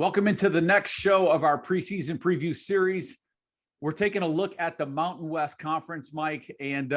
Welcome into the next show of our preseason preview series. We're taking a look at the Mountain West Conference, Mike. And,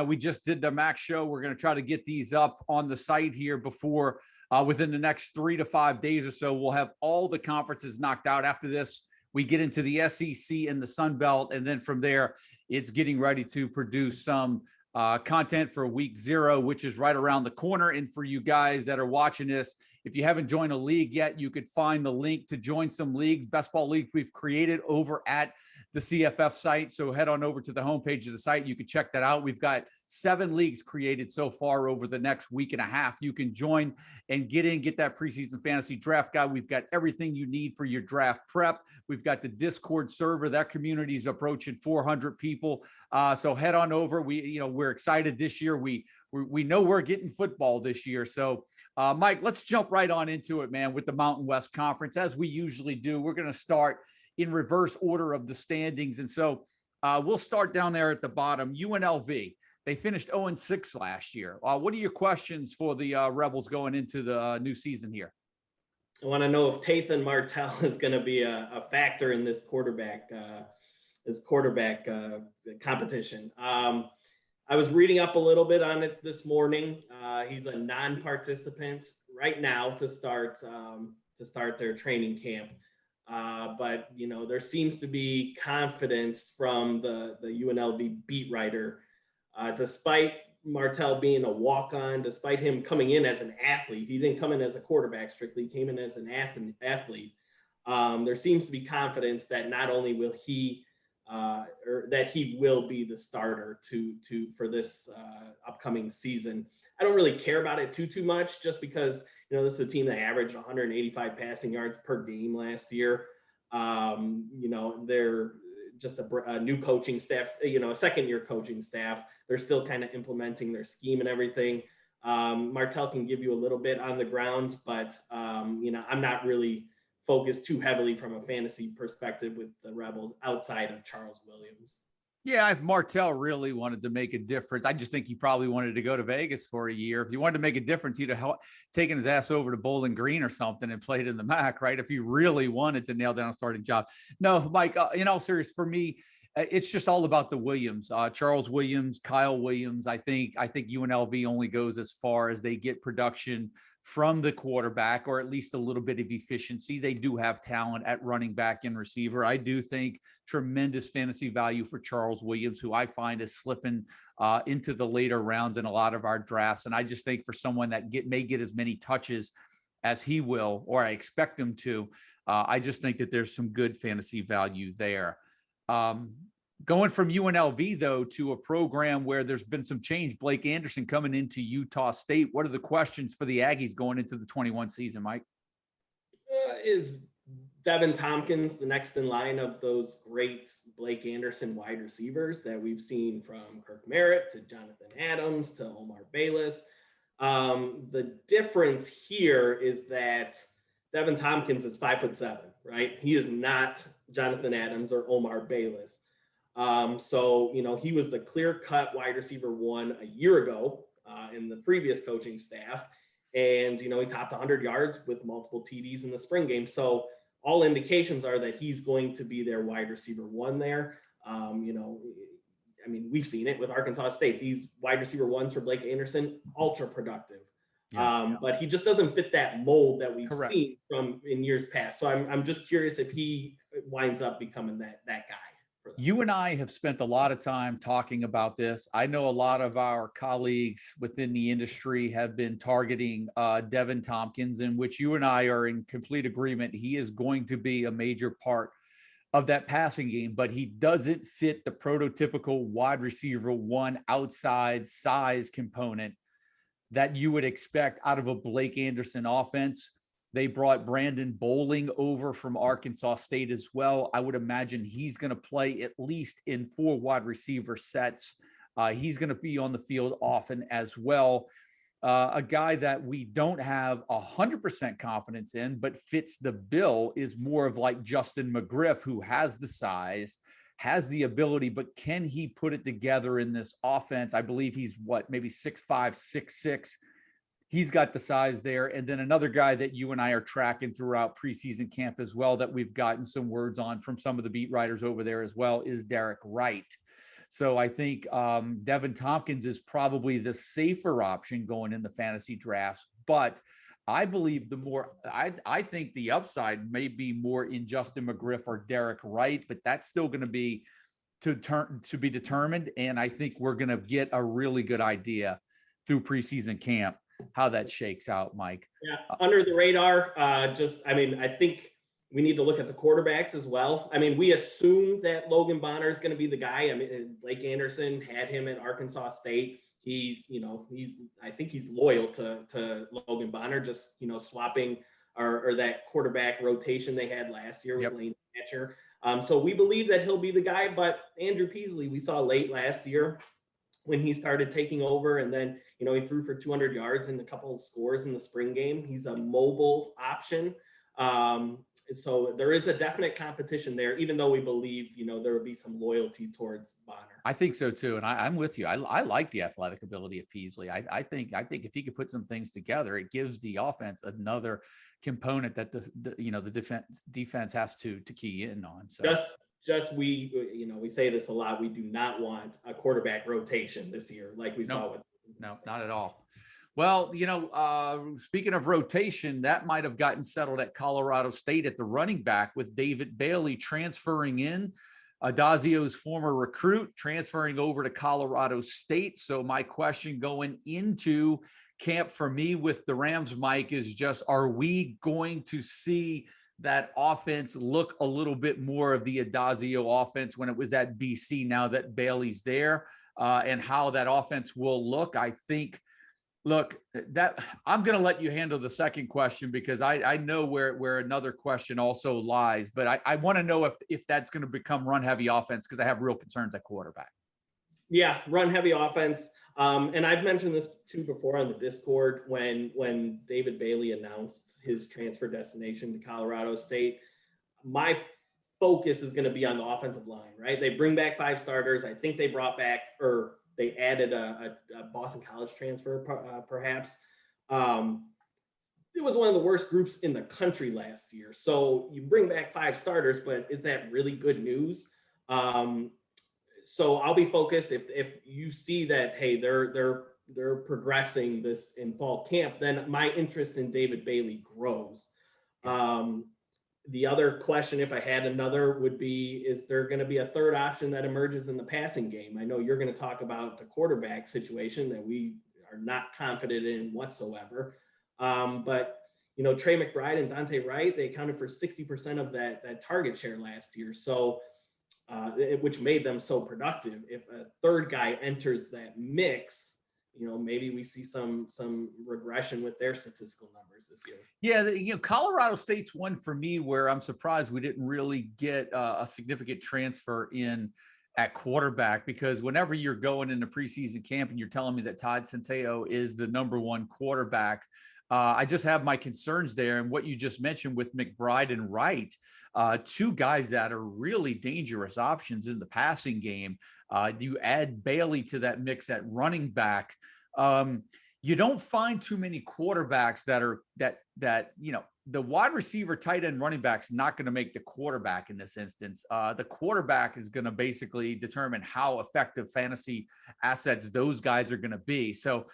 we just did the MAC show. We're going to try to get these up on the site here before within the next 3 to 5 days or so. We'll have all the conferences knocked out. After this, we get into the SEC and the Sun Belt. And then from there, it's getting ready to produce some content for week 0, which is right around the corner. And for you guys that are watching this, if you haven't joined a league yet, you could find the link to join some leagues, best ball leagues we've created over at the CFF site. So head on over to the homepage of the site. You can check that out. We've got 7 leagues created so far over the next week and a half. You can join and get that preseason fantasy draft guide. We've got everything you need for your draft prep. We've got the Discord server. That community is approaching 400 people. So head on over. We're excited this year. We know we're getting football this year. So Mike, let's jump right on into it, man, with the Mountain West Conference. As we usually do, we're going to start in reverse order of the standings. And so we'll start down there at the bottom. UNLV, they finished 0-6 last year. What are your questions for the Rebels going into the new season here? I want to know if Tathan Martell is going to be a factor in this quarterback competition. I was reading up a little bit on it this morning. He's a non-participant right now to start their training camp. But there seems to be confidence from the UNLV beat writer, despite Martell being a walk-on, despite him coming in as an athlete. He didn't come in as a quarterback strictly, he came in as an athlete. There seems to be confidence that not only will he or that he will be the starter for this upcoming season. I don't really care about it too much, just because this is a team that averaged 185 passing yards per game last year. They're just a new coaching staff, a second-year coaching staff. They're still kind of implementing their scheme and everything. Martell can give you a little bit on the ground, but I'm not really focused too heavily from a fantasy perspective with the Rebels outside of Charles Williams. Yeah, if Martell really wanted to make a difference, I just think he probably wanted to go to Vegas for a year. If he wanted to make a difference, he'd have taken his ass over to Bowling Green or something and played in the MAC, right? If he really wanted to nail down a starting job. No, Mike, in all seriousness, for me, it's just all about the Williams, Charles Williams, Kyle Williams. I think UNLV only goes as far as they get production from the quarterback, or at least a little bit of efficiency. They do have talent at running back and receiver. I do think tremendous fantasy value for Charles Williams, who I find is slipping into the later rounds in a lot of our drafts. And I just think for someone that may get as many touches as he will, or I expect him to, I just think that there's some good fantasy value there. Going from UNLV, though, to a program where there's been some change, Blake Anderson coming into Utah State. What are the questions for the Aggies going into the 21 season, Mike? Is Devin Tompkins the next in line of those great Blake Anderson wide receivers that we've seen, from Kirk Merritt to Jonathan Adams to Omar Bayless? The difference here is that Devin Tompkins is 5'7", right? He is not Jonathan Adams or Omar Bayless. So he was the clear-cut wide receiver 1 a year ago in the previous coaching staff. And, he topped 100 yards with multiple TDs in the spring game. So all indications are that he's going to be their wide receiver 1 there. We've seen it with Arkansas State. These wide receiver 1s for Blake Anderson, ultra productive. But he just doesn't fit that mold that we've seen from in years past. So I'm just curious if he winds up becoming that guy. You and I have spent a lot of time talking about this. I know a lot of our colleagues within the industry have been targeting Devin Tompkins, in which you and I are in complete agreement. He is going to be a major part of that passing game, but he doesn't fit the prototypical wide receiver 1 outside size component that you would expect out of a Blake Anderson offense. They brought Brandon Bowling over from Arkansas State as well. I would imagine he's going to play at least in 4 wide receiver sets. He's going to be on the field often as well. A guy that we don't have 100% confidence in, but fits the bill, is more of like Justin McGriff, who has the size, has the ability, but can he put it together in this offense? I believe he's maybe 6'5", 6'6". He's got the size there. And then another guy that you and I are tracking throughout preseason camp as well, that we've gotten some words on from some of the beat writers over there as well, is Derek Wright. So I think Devin Tompkins is probably the safer option going in the fantasy drafts, but I believe I think the upside may be more in Justin McGriff or Derek Wright, but that's still going to be to be determined. And I think we're going to get a really good idea through preseason camp how that shakes out, Mike. Yeah, under the radar. I think we need to look at the quarterbacks as well. I mean, we assume that Logan Bonner is going to be the guy. I mean, Blake Anderson had him at Arkansas State. I think he's loyal to Logan Bonner, just, swapping or that quarterback rotation they had last year with Lane Hatcher. So we believe that he'll be the guy, but Andrew Peasley, we saw late last year when he started taking over, and then, he threw for 200 yards and a couple of scores in the spring game. He's a mobile option. So there is a definite competition there, even though we believe, there will be some loyalty towards Bonner. I think so too. And I'm with you. I like the athletic ability of Peasley. I think if he could put some things together, it gives the offense another component that the defense has to key in on. So we say this a lot. We do not want a quarterback rotation this year, like we saw with. No, not at all. Well, speaking of rotation, that might have gotten settled at Colorado State at the running back with David Bailey transferring in, Adazio's former recruit transferring over to Colorado State. So my question going into camp for me with the Rams, Mike, is just, are we going to see that offense look a little bit more of the Adazio offense when it was at BC now that Bailey's there, and how that offense will look? I think, look, that I'm going to let you handle the second question, because I know where another question also lies, but I want to know if that's going to become run heavy offense, because I have real concerns at quarterback. Yeah, run heavy offense. And I've mentioned this too before on the Discord when David Bailey announced his transfer destination to Colorado State. My focus is going to be on the offensive line, right? They bring back 5 starters. I think they brought back, or they added a Boston College transfer, perhaps. It was one of the worst groups in the country last year. So you bring back 5 starters, but is that really good news? So I'll be focused. If you see that, hey, they're progressing this in fall camp, then my interest in David Bailey grows. The other question, if I had another, would be, is there going to be a third option that emerges in the passing game? I know you're going to talk about the quarterback situation that we are not confident in whatsoever. But, Trey McBride and Dante Wright, they accounted for 60% of that target share last year. So, which made them so productive. If a third guy enters that mix, maybe we see some regression with their statistical numbers this year. Yeah, Colorado State's one for me where I'm surprised we didn't really get a significant transfer in at quarterback, because whenever you're going into preseason camp and you're telling me that Todd Centeio is the #1 quarterback, I just have my concerns there. And what you just mentioned with McBride and Wright, 2 guys that are really dangerous options in the passing game. You add Bailey to that mix at running back. You don't find too many quarterbacks that the wide receiver, tight end, running back's not going to make the quarterback in this instance. The quarterback is going to basically determine how effective fantasy assets those guys are going to be. So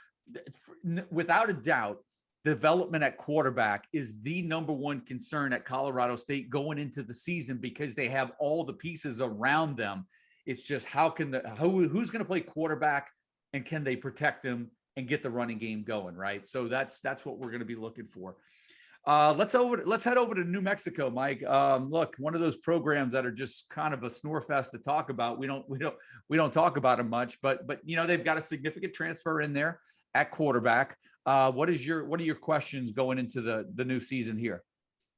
without a doubt, development at quarterback is the #1 concern at Colorado State going into the season, because they have all the pieces around them. It's just who's going to play quarterback, and can they protect them and get the running game going, right? So that's what we're going to be looking for. Let's head over to New Mexico, Mike. Look, one of those programs that are just kind of a snore fest to talk about. We don't talk about them much, but they've got a significant transfer in there at quarterback. What are your questions going into the new season here?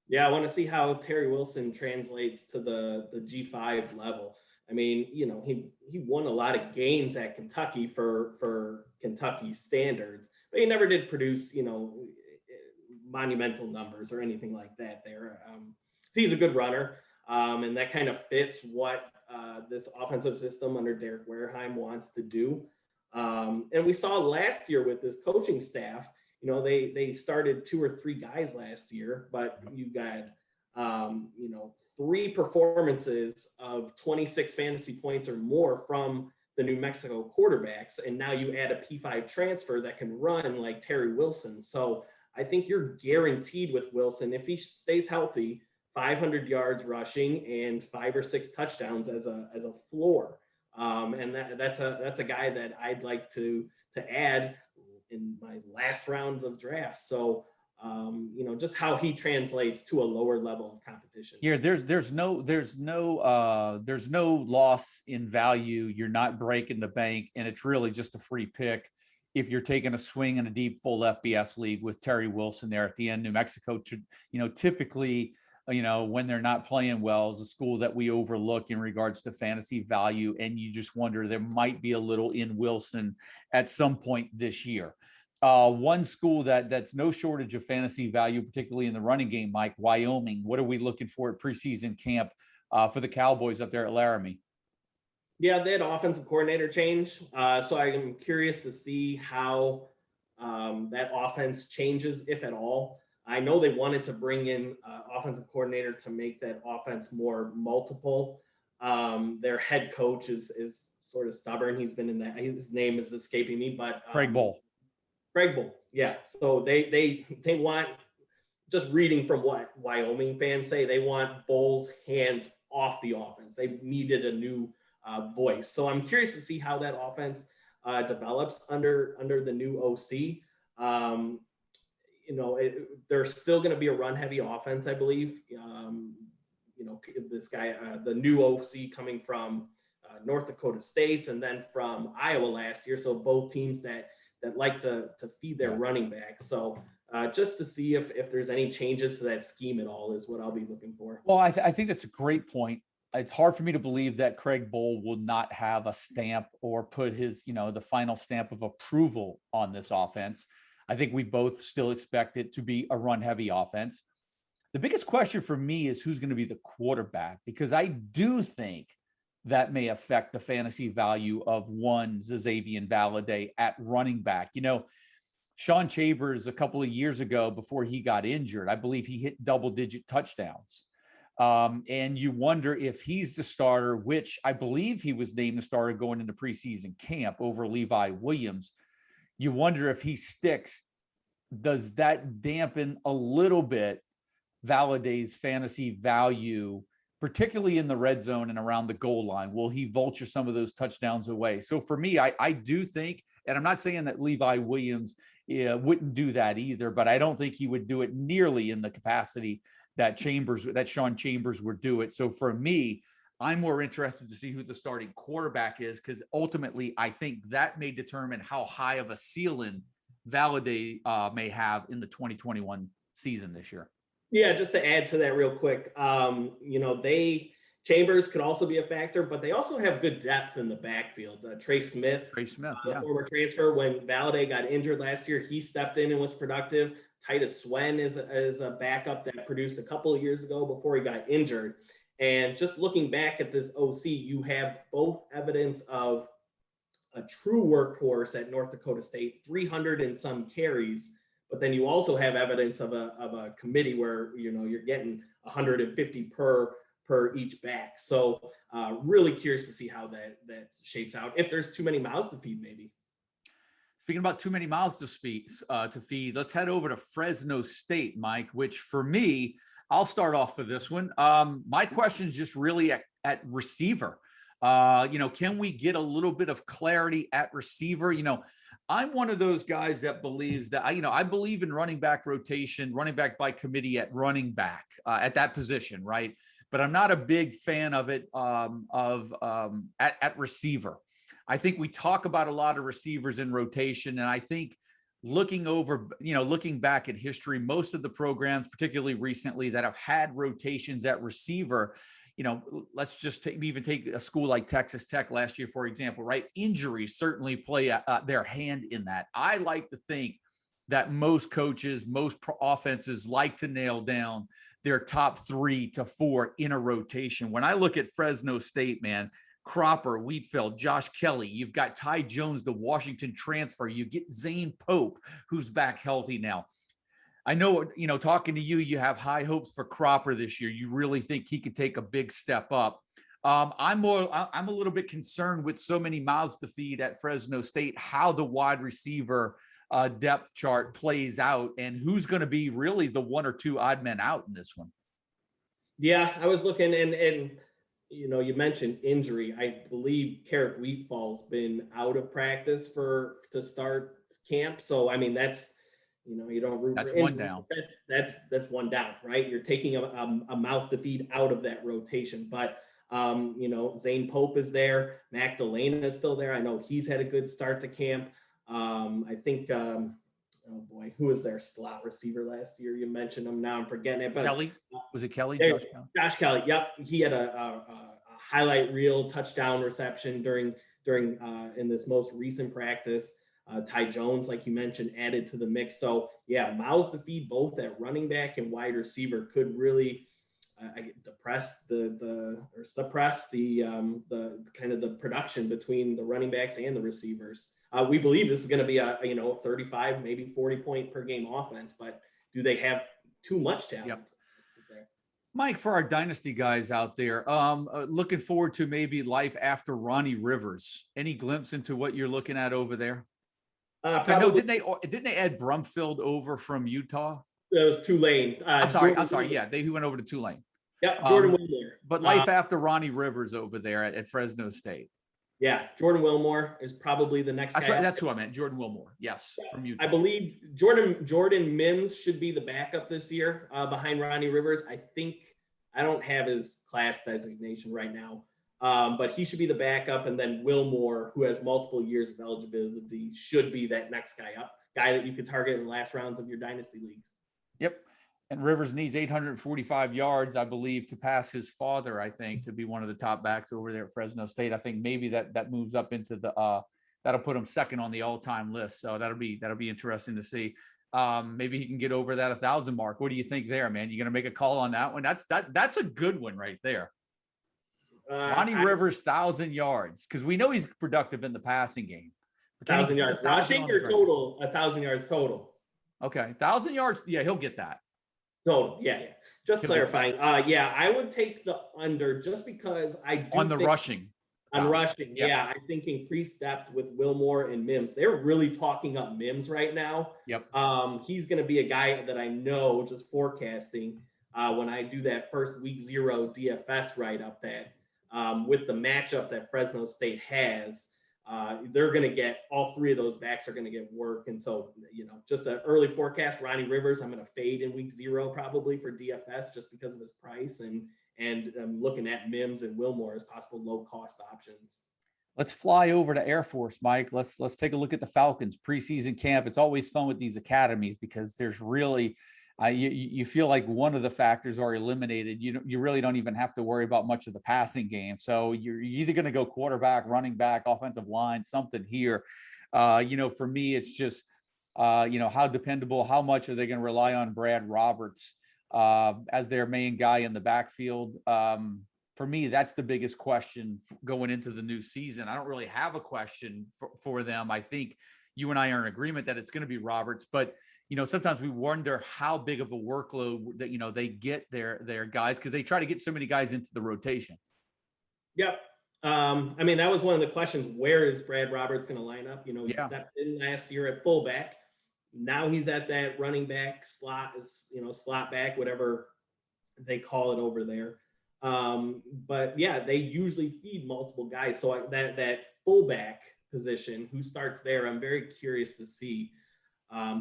Yeah, I want to see how Terry Wilson translates to the G5 level. I mean, he won a lot of games at Kentucky for Kentucky standards, but he never did produce, monumental numbers or anything like that there. So he's a good runner, and that kind of fits what this offensive system under Derek Wareheim wants to do. And we saw last year with this coaching staff, they started 2 or 3 guys last year, but you got, 3 performances of 26 fantasy points or more from the New Mexico quarterbacks. And now you add a P5 transfer that can run like Terry Wilson. So I think you're guaranteed with Wilson, if he stays healthy, 500 yards rushing and 5 or 6 touchdowns as a floor. And that's a guy that I'd like to add in my last rounds of drafts. So just how he translates to a lower level of competition. Yeah, there's no loss in value. You're not breaking the bank, and it's really just a free pick if you're taking a swing in a deep full FBS league with Terry Wilson there at the end. New Mexico, typically, when they're not playing well, is a school that we overlook in regards to fantasy value, and you just wonder there might be a little in Wilson at some point this year. One school that's no shortage of fantasy value, particularly in the running game, Mike, Wyoming. What are we looking for at preseason camp for the Cowboys up there at Laramie? Yeah, they had offensive coordinator change. So I'm curious to see how that offense changes, if at all. I know they wanted to bring in offensive coordinator to make that offense more multiple. Their head coach is sort of stubborn. He's been in that. His name is escaping me, but Craig Bohl. Craig Bohl, yeah. So they want, just reading from what Wyoming fans say, they want Bohl's hands off the offense. They needed a new voice. So I'm curious to see how that offense develops under the new OC. There's still going to be a run-heavy offense, I believe. This guy, the new OC coming from North Dakota State and then from Iowa last year. So both teams that like to feed their running backs. So just to see if there's any changes to that scheme at all is what I'll be looking for. Well, I think that's a great point. It's hard for me to believe that Craig Bohl will not have a stamp or put his, the final stamp of approval on this offense. I think we both still expect it to be a run-heavy offense. The biggest question for me is who's going to be the quarterback, because I do think that may affect the fantasy value of one Xavier Valladay at running back. Sean Chambers, a couple of years ago, before he got injured, I believe he hit double-digit touchdowns. And you wonder if he's the starter, which I believe he was named the starter going into preseason camp over Levi Williams. You wonder if he sticks. Does that dampen a little bit Valladay's fantasy value, particularly in the red zone and around the goal line? Will he vulture some of those touchdowns away? So for me, I do think, and I'm not saying that Levi Williams wouldn't do that either, but I don't think he would do it nearly in the capacity that Sean Chambers would do it. So for me, I'm more interested to see who the starting quarterback is, because ultimately I think that may determine how high of a ceiling Valladay may have in the 2021 season this year. Yeah, just to add to that real quick, Chambers could also be a factor, but they also have good depth in the backfield. Trey Smith, yeah. Former transfer. When Valladay got injured last year, he stepped in and was productive. Titus Swen is a backup that produced a couple of years ago before he got injured. And just looking back at this OC, you have both evidence of a true workhorse at North Dakota State, 300 and some carries, but then you also have evidence of a committee where you're getting 150 per each back. So really curious to see how that shapes out. If there's too many mouths to feed, maybe. Speaking about too many mouths to feed, let's head over to Fresno State, Mike, which for me, I'll start off with this one. My question is just really at receiver. Can we get a little bit of clarity at receiver? I'm one of those guys that believes that I believe in running back rotation, running back by committee at running back at that position, right? But I'm not a big fan of it at receiver. I think we talk about a lot of receivers in rotation, and I think looking back at history, most of the programs, particularly recently, that have had rotations at receiver, let's just take a school like Texas Tech last year, for example, right? Injuries certainly play their hand in that. I like to think that most coaches, most offenses like to nail down their top 3 to 4 in a rotation. When I look at Fresno State, man, Cropper, Wheatfield, Josh Kelly. You've got Ty Jones, the Washington transfer. You get Zane Pope, who's back healthy now. I know, talking to you, you have high hopes for Cropper this year. You really think he could take a big step up. I'm a little bit concerned with so many mouths to feed at Fresno State, how the wide receiver depth chart plays out and who's going to be really the one or two odd men out in this one. Yeah, I was looking and you mentioned injury. I believe Carrick Wheatfall's been out of practice to start camp. So I mean that's you don't root that's for injury. One down. That's one down, right? You're taking a mouth to feed out of that rotation. But Zane Pope is there. Mac Delana is still there. I know he's had a good start to camp. I think oh boy, who was their slot receiver last year? You mentioned him. Now I'm forgetting it. But Kelly, was it Kelly? Josh Kelly. Yep, he had a highlight reel touchdown reception during in this most recent practice. Ty Jones, like you mentioned, added to the mix. So yeah, mouths to feed both at running back and wide receiver could really suppress the kind of the production between the running backs and the receivers. We believe this is going to be a 35, maybe 40 point per game offense, but do they have too much talent? Yep. Mike, for our dynasty guys out there, looking forward to maybe life after Ronnie Rivers. Any glimpse into what you're looking at over there? I know, didn't they add Brumfield over from Utah? That was Tulane. I'm sorry. Yeah, he went over to Tulane. Yeah, Jordan Wilmore. But life after Ronnie Rivers over there at Fresno State. Yeah, Jordan Wilmore is probably the next guy. That's who I meant, Jordan Wilmore. Yes, yeah, from Utah. I believe Jordan Mims should be the backup this year behind Ronnie Rivers. I don't have his class designation right now, but he should be the backup. And then Wilmore, who has multiple years of eligibility, should be that next guy that you could target in the last rounds of your dynasty leagues. Yep. And Rivers needs 845 yards, I believe, to pass his father, I think, to be one of the top backs over there at Fresno State. I think maybe that moves up into that'll put him second on the all-time list. So that'll be interesting to see. Maybe he can get over that 1,000 mark. What do you think there, man? You going to make a call on that one? That's a good one right there. Ronnie Rivers, 1,000 yards, because we know he's productive in the passing game. 1,000 yards rushing or total? 1,000 yards total. Okay, 1,000 yards. Yeah, he'll get that. Total. Yeah. Just clarifying. I would take the under just because I do on the rushing. On rushing, yeah. I think increased depth with Wilmore and Mims. They're really talking up Mims right now. Yep. He's going to be a guy that I know, just forecasting, when I do that first week 0 DFS write-up, that with the matchup that Fresno State has, they're going to get all three of those backs are going to get work. And so, just an early forecast, Ronnie Rivers, I'm going to fade in week 0 probably for DFS just because of his price. And I'm looking at Mims and Wilmore as possible low-cost options. Let's fly over to Air Force, Mike. Let's take a look at the Falcons preseason camp. It's always fun with these academies because there's really you feel like one of the factors are eliminated. You really don't even have to worry about much of the passing game. So you're either going to go quarterback, running back, offensive line, something here. For me, it's just how dependable, how much are they going to rely on Brad Roberts as their main guy in the backfield? For me, that's the biggest question going into the new season. I don't really have a question for them. I think you and I are in agreement that it's going to be Roberts, but sometimes we wonder how big of a workload that they get their guys, because they try to get so many guys into the rotation. Yep. That was one of the questions. Where is Brad Roberts going to line up? He stepped in last year at fullback. Now he's at that running back slot, slot back, whatever they call it over there. But yeah, they usually feed multiple guys. So that fullback position, who starts there, I'm very curious to see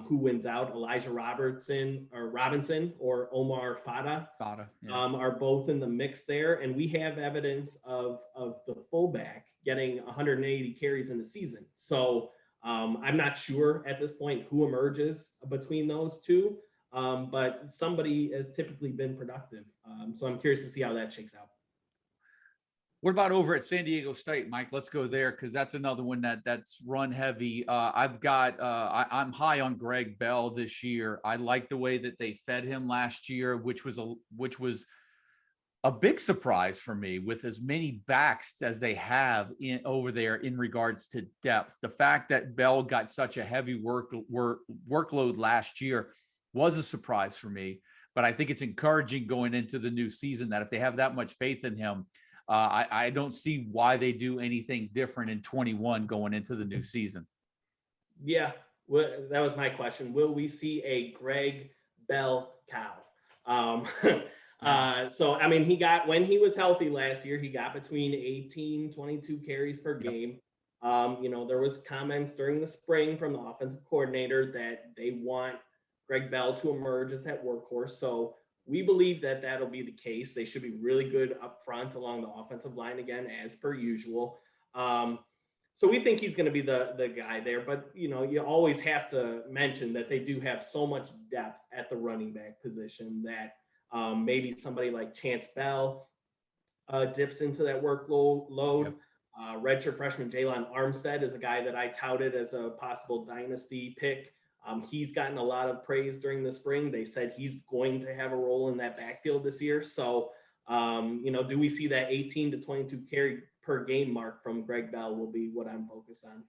who wins out. Elijah Robinson or Omar Fada are both in the mix there. And we have evidence of the fullback getting 180 carries in the season. So I'm not sure at this point who emerges between those two, but somebody has typically been productive. So I'm curious to see how that shakes out. What about over at San Diego State, Mike? Let's go there because that's another one that's run heavy. I'm high on Greg Bell this year. I like the way that they fed him last year, which was a big surprise for me with as many backs as they have in over there in regards to depth. The fact that Bell got such a heavy workload last year was a surprise for me. But I think it's encouraging going into the new season that if they have that much faith in him, I don't see why they do anything different in 21 going into the new season. Yeah, well, that was my question. Will we see a Greg Bell cow? Um, so, I mean, when he was healthy last year, he got between 18, 22 carries per game. There was comments during the spring from the offensive coordinator that they want Greg Bell to emerge as that workhorse. So we believe that that'll be the case. They should be really good up front along the offensive line again, as per usual. So we think he's going to be the guy there, but you always have to mention that they do have so much depth at the running back position that maybe somebody like Chance Bell dips into that workload. Yep. Redshirt freshman Jalen Armstead is a guy that I touted as a possible dynasty pick. He's gotten a lot of praise during the spring. They said he's going to have a role in that backfield this year. So, do we see that 18 to 22 carry per game mark from Greg Bell will be what I'm focused on.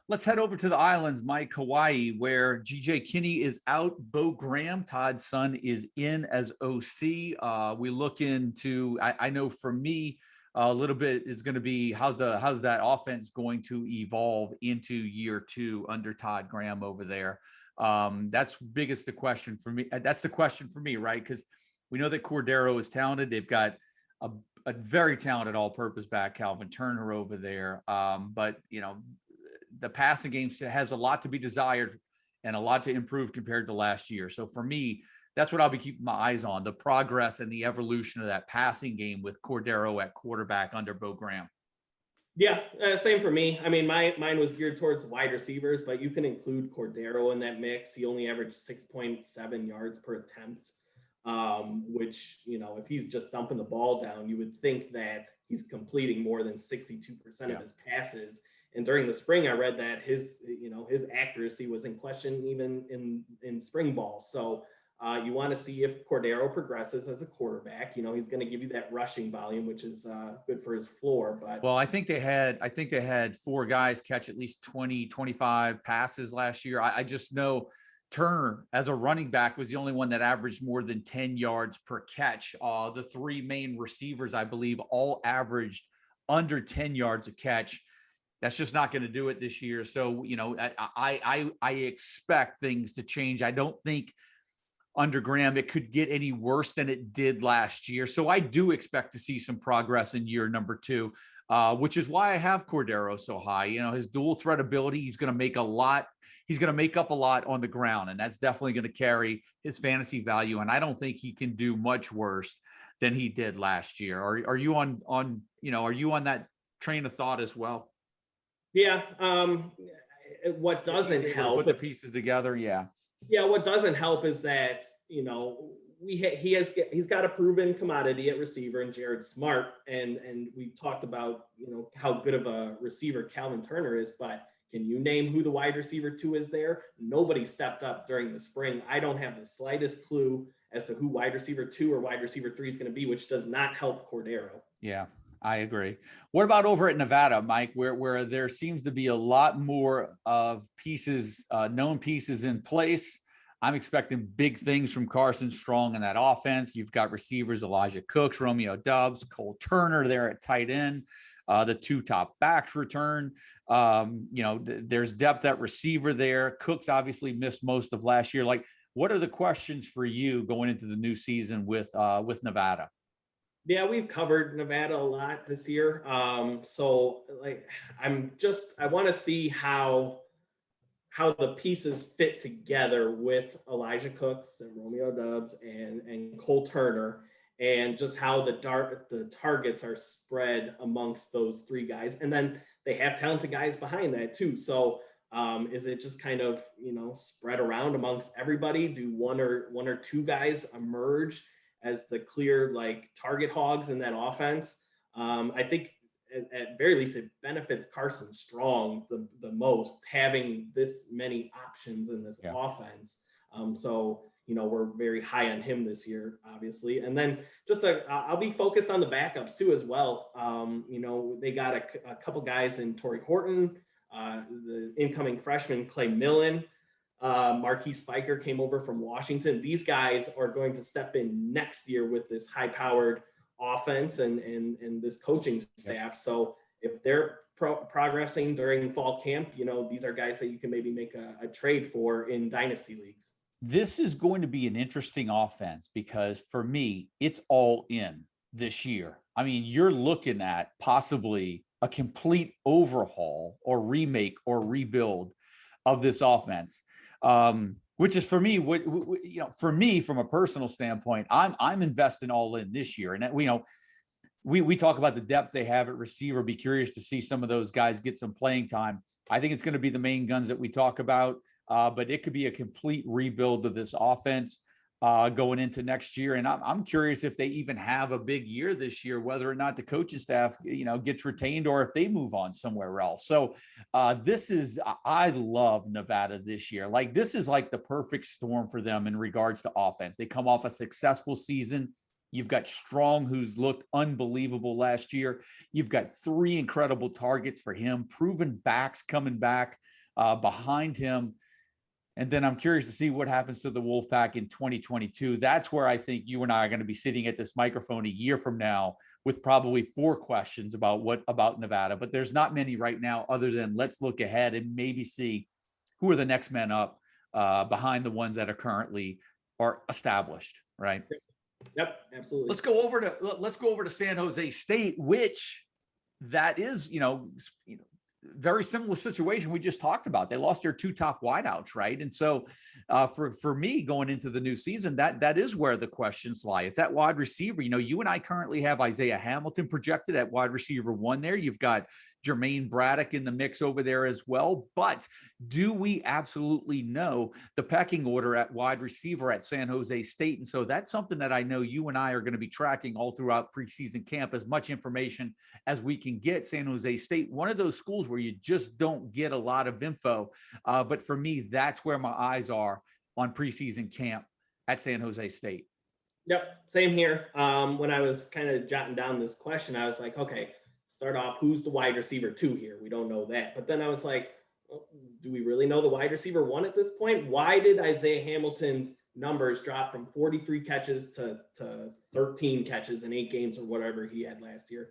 Let's head over to the islands, Mike, Hawaii, where GJ Kinney is out. Bo Graham, Todd's son, is in as OC. We look into, I know for me, a little bit is going to be how's that offense going to evolve into year 2 under Todd Graham over there. That's the question for me. That's the question for me, right? Because we know that Cordero is talented. They've got a very talented all-purpose back, Calvin Turner, over there. But the passing game has a lot to be desired and a lot to improve compared to last year. So for me, that's what I'll be keeping my eyes on, the progress and the evolution of that passing game with Cordero at quarterback under Bo Graham. Yeah, same for me. I mean, mine was geared towards wide receivers, but you can include Cordero in that mix. He only averaged 6.7 yards per attempt, which, if he's just dumping the ball down, you would think that he's completing more than 62% of his passes. And during the spring, I read that his accuracy was in question even in spring ball. So you want to see if Cordero progresses as a quarterback. He's going to give you that rushing volume, which is good for his floor. But I think they had 4 guys catch at least 20, 25 passes last year. I just know Turner as a running back was the only one that averaged more than 10 yards per catch. The 3 main receivers, I believe, all averaged under 10 yards a catch. That's just not going to do it this year. So, I expect things to change. I don't think under Graham it could get any worse than it did last year. So I do expect to see some progress in year number 2, which is why I have Cordero so high. His dual threat ability, he's going to make a lot. He's going to make up a lot on the ground, and that's definitely going to carry his fantasy value. And I don't think he can do much worse than he did last year. Are you on are you on that train of thought as well? Yeah. What doesn't help, put the pieces together. Yeah. What doesn't help is that, he's got a proven commodity at receiver in Jared Smart. And we talked about, how good of a receiver Calvin Turner is, but can you name who the wide receiver 2 is there? Nobody stepped up during the spring. I don't have the slightest clue as to who wide receiver 2 or wide receiver 3 is going to be, which does not help Cordero. Yeah, I agree. What about over at Nevada, Mike, where there seems to be a lot more of pieces, known pieces in place? I'm expecting big things from Carson Strong in that offense. You've got receivers, Elijah Cooks, Romeo Doubs, Cole Turner there at tight end. The 2 top backs return. There's depth at receiver there. Cooks obviously missed most of last year. Like, what are the questions for you going into the new season with Nevada? Yeah, we've covered Nevada a lot this year. So I want to see how the pieces fit together with Elijah Cooks and Romeo Doubs and Cole Turner, and just how the targets are spread amongst those 3 guys. And then they have talented guys behind that too. So is it just kind of, spread around amongst everybody? Do one or 2 guys emerge as the clear target hogs in that offense? I think at very least it benefits Carson Strong the most, having this many options in this offense. So we're very high on him this year, obviously. And then I'll be focused on the backups too as well. They got a couple guys in Torrey Horton, the incoming freshman Clay Millen, Marquise Spiker came over from Washington. These guys are going to step in next year with this high-powered offense and this coaching staff. So if they're progressing during fall camp, these are guys that you can maybe make a trade for in dynasty leagues. This is going to be an interesting offense because for me, it's all in this year. I mean, you're looking at possibly a complete overhaul or remake or rebuild of this offense, which is for me, for me, from a personal standpoint, I'm investing all in this year. And we talk about the depth they have at receiver. Be curious to see some of those guys get some playing time. I think it's going to be the main guns that we talk about. But it could be a complete rebuild of this offense going into next year. And I'm curious if they even have a big year this year, whether or not the coaching staff, gets retained or if they move on somewhere else. So I love Nevada this year. Like, this is like the perfect storm for them in regards to offense. They come off a successful season. You've got Strong, who's looked unbelievable last year. You've got 3 incredible targets for him, proven backs coming back behind him. And then I'm curious to see what happens to the Wolfpack in 2022. That's where I think you and I are going to be sitting at this microphone a year from now with probably 4 questions about Nevada. But there's not many right now other than let's look ahead and maybe see who are the next men up behind the ones that are currently are established, right? Yep, absolutely. Let's go over to San Jose State, which that is, very similar situation we just talked about. They lost their 2 top wideouts, right? And so for me going into the new season, that is where the questions lie. It's at wide receiver. You and I currently have Isaiah Hamilton projected at wide receiver 1 there. You've got Jermaine Braddock in the mix over there as well. But do we absolutely know the pecking order at wide receiver at San Jose State? And so that's something that I know you and I are going to be tracking all throughout preseason camp, as much information as we can get. San Jose State, one of those schools where you just don't get a lot of info. But for me, that's where my eyes are on preseason camp at San Jose State. Yep, same here. When I was kind of jotting down this question, I was like, okay, start off, who's the wide receiver 2 here? We don't know that. But then I was like, well, do we really know the wide receiver 1 at this point? Why did Isaiah Hamilton's numbers drop from 43 catches to 13 catches in 8 games or whatever he had last year?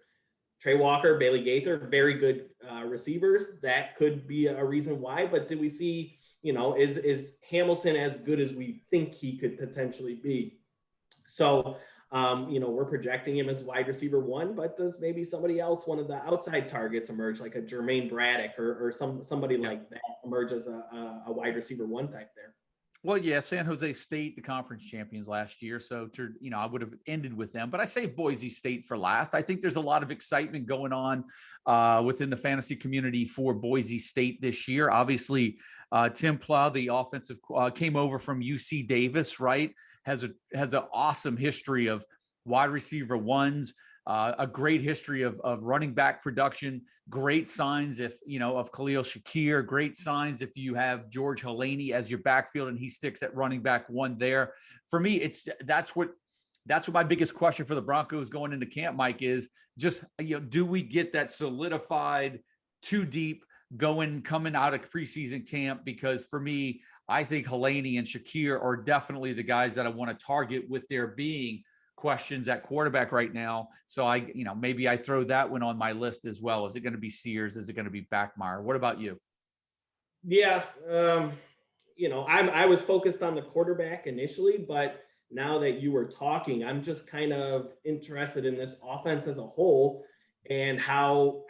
Trey Walker, Bailey Gaither, very good receivers. That could be a reason why. But do we see, is Hamilton as good as we think he could potentially be? So, we're projecting him as wide receiver 1, but does maybe somebody else, one of the outside targets, emerge, like a Jermaine Braddock or somebody like that, emerge as a wide receiver 1 type there? Well, yeah, San Jose State, the conference champions last year. So, I would have ended with them, but I saved Boise State for last. I think there's a lot of excitement going on within the fantasy community for Boise State this year. Obviously, Tim Plow, the offensive, came over from UC Davis, right? Has an awesome history of wide receiver 1s, a great history of running back production, great signs of Khalil Shakir, great signs if you have George Helene as your backfield and he sticks at running back 1 there. For me, that's what my biggest question for the Broncos going into camp, Mike, is just, do we get that solidified 2 deep coming out of preseason camp? Because for me, I think Helene and Shakir are definitely the guys that I want to target, with there being questions at quarterback right now. So maybe I throw that one on my list as well. Is it going to be Sears? Is it going to be Backmeyer? What about you? Yeah. I was focused on the quarterback initially, but now that you were talking, I'm just kind of interested in this offense as a whole and how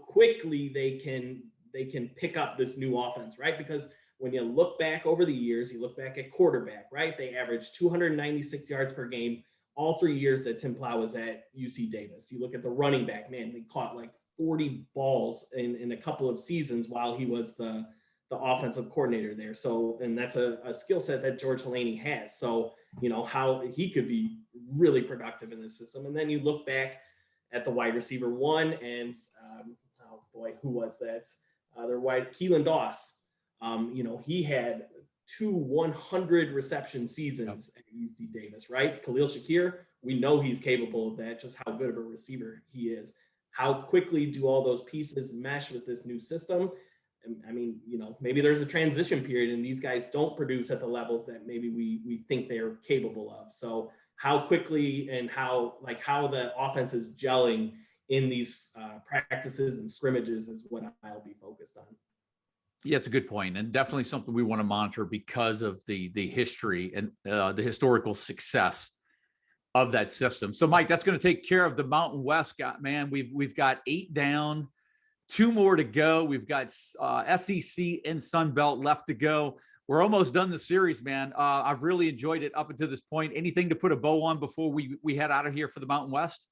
quickly they can pick up this new offense, right? Because when you look back over the years, you look back at quarterback, right? They averaged 296 yards per game all 3 years that Tim Plow was at UC Davis. You look at the running back, man, they caught like 40 balls in a couple of seasons while he was the offensive coordinator there. So, and that's a skill set that George Helene has. So, how he could be really productive in this system. And then you look back at the wide receiver 1 and, who was that? Their wide Keelan Doss. He had 2 100 reception seasons at UC Davis, right? Khalil Shakir, we know he's capable of that, just how good of a receiver he is. How quickly do all those pieces mesh with this new system? I mean, maybe there's a transition period and these guys don't produce at the levels that maybe we think they're capable of. So how quickly and how the offense is gelling in these practices and scrimmages is what I'll be focused on. Yeah, it's a good point, and definitely something we want to monitor because of the history and the historical success of that system. So, Mike, that's going to take care of the Mountain West. Man, we've got 8 down, 2 more to go. We've got SEC and Sun Belt left to go. We're almost done the series, man. I've really enjoyed it up until this point. Anything to put a bow on before we head out of here for the Mountain West?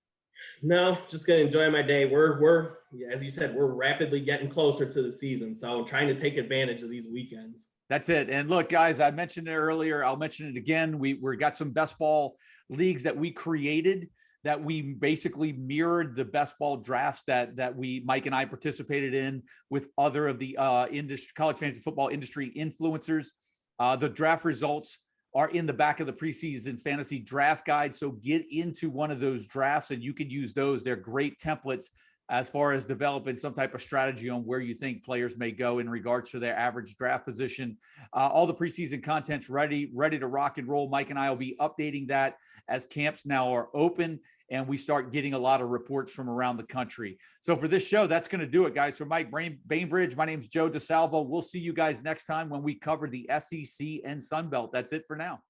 No, just gonna enjoy my day. We're as you said, we're rapidly getting closer to the season, so I'm trying to take advantage of these weekends. That's it. And look, guys, I mentioned it earlier. I'll mention it again. We got some best ball leagues that we created that we basically mirrored the best ball drafts that Mike and I participated in with other of the college fantasy football industry influencers. The draft results are in the back of the preseason fantasy draft guide. So get into one of those drafts and you can use those. They're great templates as far as developing some type of strategy on where you think players may go in regards to their average draft position. All the preseason content's ready to rock and roll. Mike and I will be updating that as camps now are open and we start getting a lot of reports from around the country. So for this show, that's going to do it, guys. For Mike Bainbridge, my name's Joe DeSalvo. We'll see you guys next time when we cover the SEC and Sun Belt. That's it for now.